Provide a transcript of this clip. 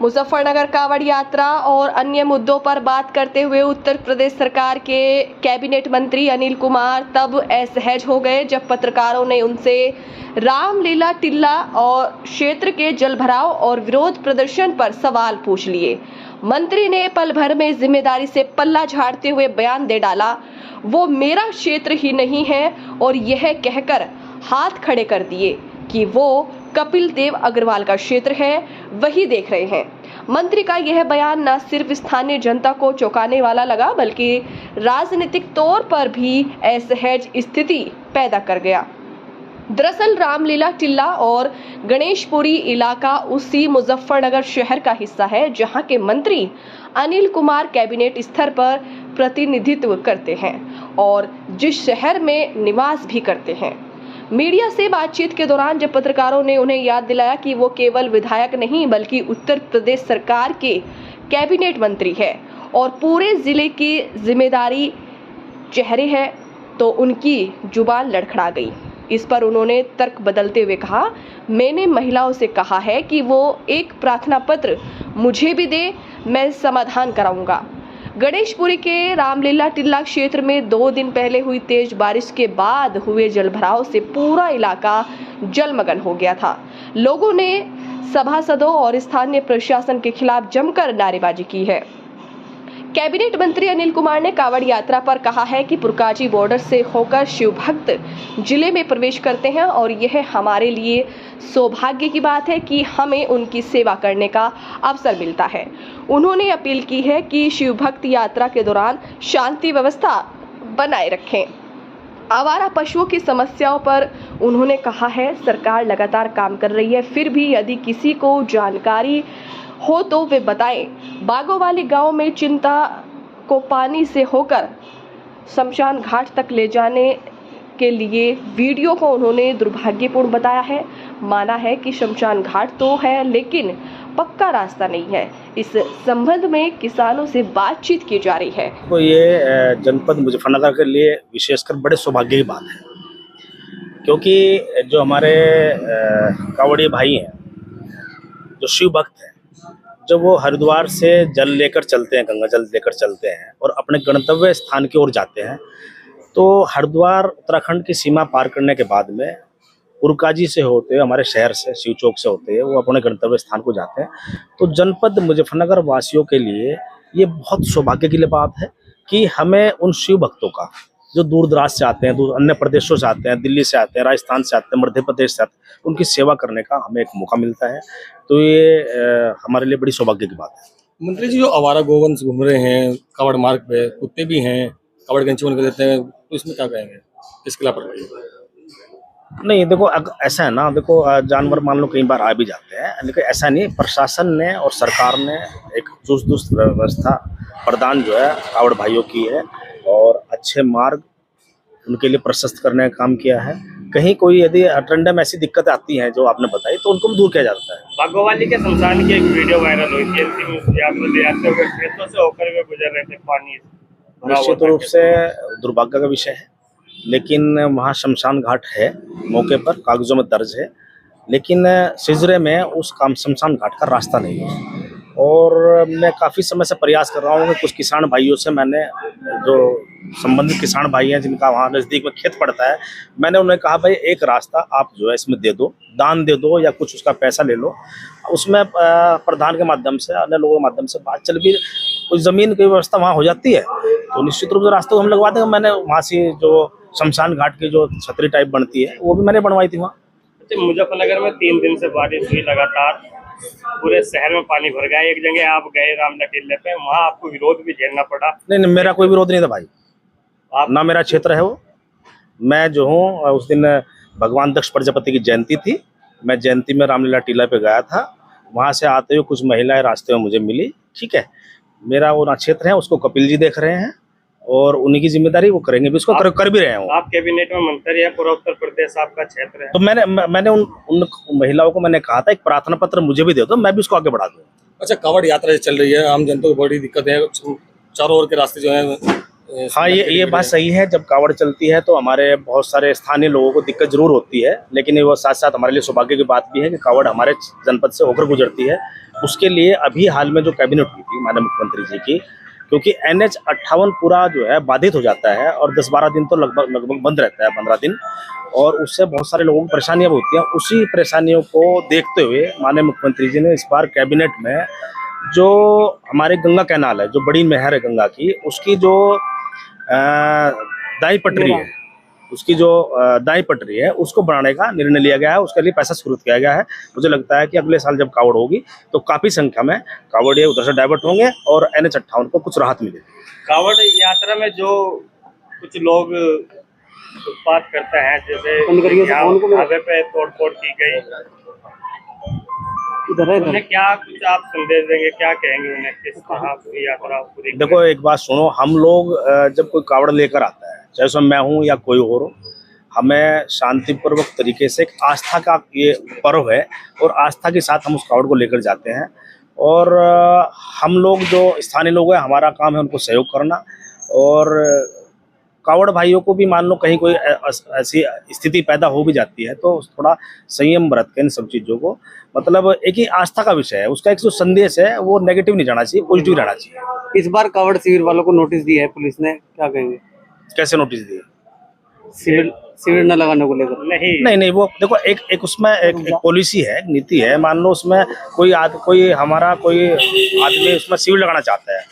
मुजफ्फरनगर कांवड़ यात्रा और अन्य मुद्दों पर बात करते हुए उत्तर प्रदेश सरकार के कैबिनेट मंत्री अनिल कुमार तब असहज हो गए जब पत्रकारों ने उनसे रामलीला टिल्ला और क्षेत्र के जलभराव और विरोध प्रदर्शन पर सवाल पूछ लिए। मंत्री ने पल भर में जिम्मेदारी से पल्ला झाड़ते हुए बयान दे डाला, वो मेरा क्षेत्र ही नहीं है, और यह कहकर हाथ खड़े कर दिए कि वो कपिल देव अग्रवाल का क्षेत्र है, वही देख रहे हैं। मंत्री का यह बयान न सिर्फ स्थानीय जनता को चौंकाने वाला लगा बल्कि राजनीतिक तौर पर भी असहज स्थिति पैदा कर गया। दरअसल रामलीला टिल्ला और गणेशपुरी इलाका उसी मुजफ्फरनगर शहर का हिस्सा है जहां के मंत्री अनिल कुमार कैबिनेट स्तर पर प्रतिनिधित्व करते हैं और जिस शहर में निवास भी करते हैं। मीडिया से बातचीत के दौरान जब पत्रकारों ने उन्हें याद दिलाया कि वो केवल विधायक नहीं बल्कि उत्तर प्रदेश सरकार के कैबिनेट मंत्री है और पूरे जिले की जिम्मेदारी चेहरे है, तो उनकी जुबान लड़खड़ा गई। इस पर उन्होंने तर्क बदलते हुए कहा, मैंने महिलाओं से कहा है कि वो एक प्रार्थना पत्र मुझे भी दे, मैं समाधान कराऊंगा। गणेशपुरी के रामलीला टिल्ला क्षेत्र में 2 दिन पहले हुई तेज बारिश के बाद हुए जलभराव से पूरा इलाका जलमग्न हो गया था। लोगों ने सभासदों और स्थानीय प्रशासन के खिलाफ जमकर नारेबाजी की है। कैबिनेट मंत्री अनिल कुमार ने कांवड़ यात्रा पर कहा है कि पुरकाजी बॉर्डर से होकर शिव भक्त जिले में प्रवेश करते हैं और यह हमारे लिए सौभाग्य की बात है कि हमें उनकी सेवा करने का अवसर मिलता है। उन्होंने अपील की है कि शिव भक्त यात्रा के दौरान शांति व्यवस्था बनाए रखें। आवारा पशुओं की समस्याओं पर उन्होंने कहा है, सरकार लगातार काम कर रही है, फिर भी यदि किसी को जानकारी हो तो वे बताएं। बागोवाली गांव में चिंता को पानी से होकर शमशान घाट तक ले जाने के लिए वीडियो को उन्होंने दुर्भाग्यपूर्ण बताया है। माना है कि शमशान घाट तो है लेकिन पक्का रास्ता नहीं है। इस संबंध में किसानों से बातचीत की जा रही है। तो ये जनपद मुजफ्फरनगर के लिए विशेषकर बड़े सौभाग्य की बात है, क्योंकि जो हमारे कांवड़िए भाई हैं, जो शिव भक्त हैं, जब वो हरिद्वार से जल लेकर चलते हैं, गंगा जल लेकर चलते हैं और अपने गंतव्य स्थान की ओर जाते हैं, तो हरिद्वार उत्तराखंड की सीमा पार करने के बाद में पुरकाजी से होते हुए हमारे शहर से शिव चौक से होते हुए वो अपने गंतव्य स्थान को जाते हैं। तो जनपद मुजफ्फरनगर वासियों के लिए ये बहुत सौभाग्य की बात है कि हमें उन शिव भक्तों का जो दूर दराज से आते हैं, दूर अन्य प्रदेशों से आते हैं, दिल्ली से आते हैं, राजस्थान से आते हैं, मध्य प्रदेश से आते हैं, उनकी सेवा करने का हमें एक मौका मिलता है। तो ये हमारे लिए बड़ी सौभाग्य की बात है। मंत्री जी, जो आवारा गोवंश घूम रहे हैं कांवड़ मार्ग पे, कुत्ते भी हैं, कांवड़ गंची बन कर देते हैं, तो इसमें क्या कहेंगे, किसके लापरवाही? नहीं, देखो ऐसा है ना, देखो जानवर मान लो कई बार आ भी जाते हैं, लेकिन ऐसा नहीं। प्रशासन ने और सरकार ने एक चुस्त दुरुस्त व्यवस्था प्रदान जो है कांवड़ भाइयों की है और अच्छे मार्ग उनके लिए प्रशस्त करने का काम किया है। कहीं कोई यदि अटेंडम ऐसी दिक्कत आती है जो आपने बताई तो उनको भी दूर किया जाता है। बागोवाली के शमशान की एक वीडियो वायरल हुई थी, खेतों से होकर वे गुजर रहे थे, पानी निश्चित रूप से दुर्भाग्य का विषय है, लेकिन वहाँ शमशान घाट है, मौके पर कागजों में दर्ज है, लेकिन सिजरे में उस शमशान घाट का रास्ता नहीं है। और मैं काफ़ी समय से प्रयास कर रहा हूँ कि कुछ किसान भाइयों से, मैंने जो संबंधित किसान भाई हैं जिनका वहाँ नज़दीक में खेत पड़ता है, मैंने उन्हें कहा भाई एक रास्ता आप जो है इसमें दे दो, दान दे दो या कुछ उसका पैसा ले लो। उसमें प्रधान के माध्यम से, अन्य लोगों के माध्यम से बात चल भी, कुछ ज़मीन की व्यवस्था वहाँ हो जाती है तो निश्चित रूप से रास्ते को हम लगवा देंगे। मैंने वहाँ से जो शमशान घाट की जो छतरी टाइप बनती है वो भी मैंने बनवाई थी वहाँ। मुजफ्फरनगर में 3 दिन से बारिश हुई लगातार, पूरे शहर में पानी भर गया। एक जगह आप गए रामलीला टिल्ले पे, वहाँ आपको विरोध भी झेलना पड़ा। नहीं, मेरा कोई विरोध नहीं था भाई, ना मेरा क्षेत्र है वो। मैं जो हूँ, उस दिन भगवान दक्ष प्रजापति की जयंती थी, मैं जयंती में रामलीला टिल्ला पे गया था। वहाँ से आते हुए कुछ महिलाएं रास्ते में मुझे मिली, ठीक है, मेरा वो ना क्षेत्र है, उसको कपिल जी देख रहे हैं और उन्हीं की जिम्मेदारी वो करेंगे भी, उसको कर भी रहे हैं। आप कैबिनेट में मंत्री है, पूरा उत्तर प्रदेश आपका क्षेत्र है। तो मैंने उन महिलाओं को मैंने कहा था एक प्रार्थना पत्र मुझे भी दे दो, मैं भी उसको आगे बढ़ा दूँ। अच्छा, कांवड़ यात्रा चल रही है, आम जनता को बड़ी दिक्कत है, चारों ओर के रास्ते जो है हाँ, ये बात सही है। जब कावड़ चलती है तो हमारे बहुत सारे स्थानीय लोगों को दिक्कत जरूर होती है, लेकिन वो साथ साथ हमारे लिए सौभाग्य की बात भी है कि कावड़ हमारे जनपद से होकर गुजरती है। उसके लिए अभी हाल में जो कैबिनेट हुई थी माननीय मुख्यमंत्री जी की, क्योंकि NH-58 पूरा जो है बाधित हो जाता है और 10-12 दिन तो लगभग बंद रहता है, 15 दिन, और उससे बहुत सारे लोगों को परेशानियां होती हैं। उसी परेशानियों को देखते हुए माननीय मुख्यमंत्री जी ने इस बार कैबिनेट में जो हमारे गंगा कैनाल है, जो बड़ी नहर है गंगा की, उसकी जो दाई पटरी है, उसकी जो दाई पटरी है उसको बढ़ाने का निर्णय लिया गया है। उसके लिए पैसा स्वीकृत किया गया है। मुझे लगता है कि अगले साल जब कावड़ होगी तो काफी संख्या में कावड़िए उधर से डाइवर्ट होंगे और NH-58 को कुछ राहत मिलेगी। कावड़ यात्रा में जो कुछ लोग उत्पात करते हैं, जैसे ढाबे पे तोड़फोड़ की गई, उन्हें क्या कुछ आप संदेश देंगे, क्या कहेंगे उन्हें, किस तरह पूरी यात्रा पूरी? देखो, एक बात सुनो, हम लोग जब कोई कावड़ लेकर आता है, चाहे उसमें मैं हूँ या कोई और हो, हमें शांतिपूर्वक तरीके से, एक आस्था का ये पर्व है और आस्था के साथ हम उस कावड़ को लेकर जाते हैं। और हम लोग जो स्थानीय लोग हैं, हमारा काम है उनको सहयोग करना। और कावड़ भाइयों को भी मान लो कहीं कोई ऐसी स्थिति पैदा हो भी जाती है तो थोड़ा संयम बरत के इन सब चीज़ों को, मतलब एक ही आस्था का विषय है, उसका एक जो संदेश है वो नेगेटिव नहीं जाना चाहिए, पॉजिटिव रहना चाहिए। इस बार कावड़ शिविर वालों को नोटिस दिया है पुलिस ने, क्या कहेंगे? कैसे नोटिस दिए? शिविर न लगाने को लेकर? नहीं, वो देखो, एक उसमें एक पॉलिसी है, एक नीति है। मान लो उसमें कोई हमारा कोई आदमी उसमें शिविर लगाना चाहता है